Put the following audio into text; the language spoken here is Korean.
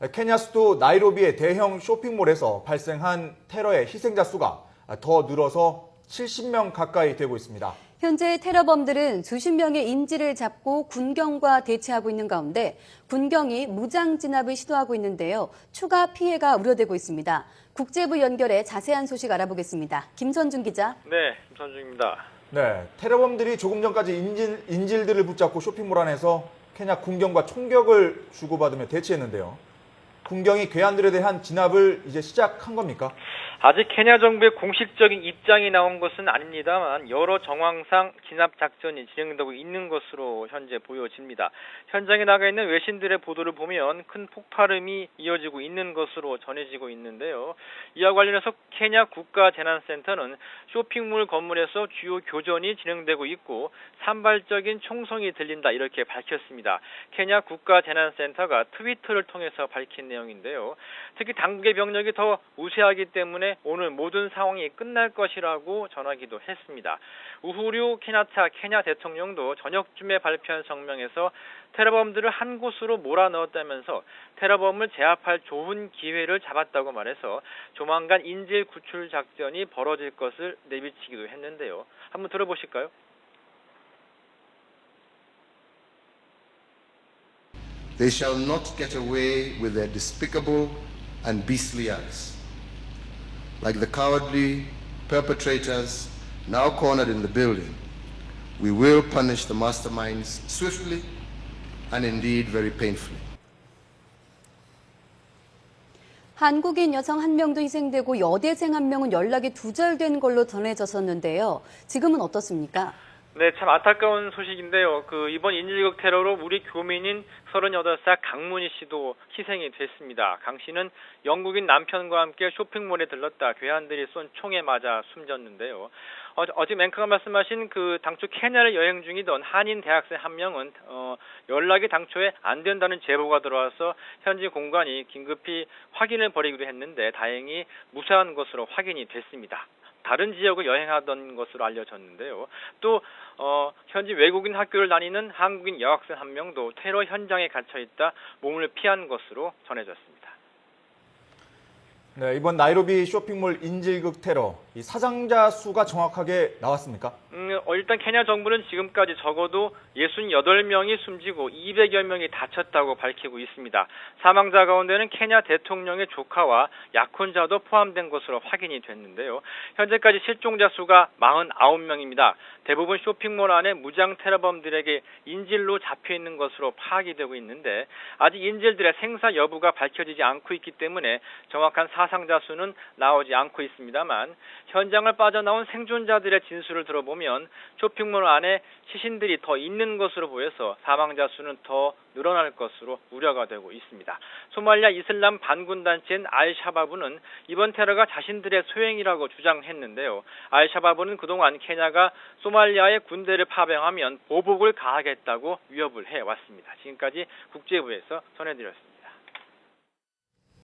케냐 수도 나이로비의 대형 쇼핑몰에서 발생한 테러의 희생자 수가 더 늘어서 70명 가까이 되고 있습니다. 현재 테러범들은 수십 명의 인질을 잡고 군경과 대치하고 있는 가운데 군경이 무장 진압을 시도하고 있는데요. 추가 피해가 우려되고 있습니다. 국제부 연결해 자세한 소식 알아보겠습니다. 김선중 기자. 네, 김선중입니다. 네, 테러범들이 조금 전까지 인질들을 붙잡고 쇼핑몰 안에서 케냐 군경과 총격을 주고받으며 대치했는데요. 군경이 괴한들에 대한 진압을 이제 시작한 겁니까? 아직 케냐 정부의 공식적인 입장이 나온 것은 아닙니다만 여러 정황상 진압 작전이 진행되고 있는 것으로 현재 보여집니다. 현장에 나가 있는 외신들의 보도를 보면 큰 폭발음이 이어지고 있는 것으로 전해지고 있는데요. 이와 관련해서 케냐 국가재난센터는 쇼핑몰 건물에서 주요 교전이 진행되고 있고 산발적인 총성이 들린다 이렇게 밝혔습니다. 케냐 국가재난센터가 트위터를 통해서 밝힌 내용인데요. 특히 당국의 병력이 더 우세하기 때문에 오늘 모든 상황이 끝날 것이라고 전하기도 했습니다. 우후류 케냐타 케냐 대통령도 저녁쯤에 발표한 성명에서 테러범들을 한 곳으로 몰아넣었다면서 테러범을 제압할 좋은 기회를 잡았다고 말해서 조만간 인질 구출 작전이 벌어질 것을 내비치기도 했는데요. 한번 들어보실까요? They shall not get away with their despicable and beastly acts. Like the cowardly perpetrators now cornered in the building, we will punish the masterminds swiftly and indeed very painfully. 한국인 여성 한 명도 희생되고 여대생 한 명은 연락이 두절된 걸로 전해졌었는데요. 지금은 어떻습니까? 네, 참 안타까운 소식인데요. 이번 인질극 테러로 우리 교민인 38살 강문희 씨도 희생이 됐습니다. 강 씨는 영국인 남편과 함께 쇼핑몰에 들렀다 괴한들이 쏜 총에 맞아 숨졌는데요. 어제 앵커가 말씀하신 당초 케냐를 여행 중이던 한인 대학생 한 명은 연락이 당초에 안 된다는 제보가 들어와서 현지 공관이 긴급히 확인을 벌이기도 했는데 다행히 무사한 것으로 확인이 됐습니다. 다른 지역을 여행하던 것으로 알려졌는데요. 또 현지 외국인 학교를 다니는 한국인 여학생 한 명도 테러 현장에 갇혀있다 몸을 피한 것으로 전해졌습니다. 네, 이번 나이로비 쇼핑몰 인질극 테러, 이 사상자 수가 정확하게 나왔습니까? 일단 케냐 정부는 지금까지 적어도 68명이 숨지고 200여 명이 다쳤다고 밝히고 있습니다. 사망자 가운데는 케냐 대통령의 조카와 약혼자도 포함된 것으로 확인이 됐는데요. 현재까지 실종자 수가 49명입니다. 대부분 쇼핑몰 안에 무장 테러범들에게 인질로 잡혀있는 것으로 파악이 되고 있는데 아직 인질들의 생사 여부가 밝혀지지 않고 있기 때문에 정확한 사상자 수는 나오지 않고 있습니다만 현장을 빠져나온 생존자들의 진술을 들어보면 쇼핑몰 안에 시신들이 더 있는 것으로 보여서 사망자 수는 더 늘어날 것으로 우려가 되고 있습니다. 소말리아 이슬람 반군 단체인 알샤바브는 이번 테러가 자신들의 소행이라고 주장했는데요. 알샤바브는 그동안 케냐가 소말리아의 군대를 파병하면 보복을 가하겠다고 위협을 해왔습니다. 지금까지 국제부에서 전해드렸습니다.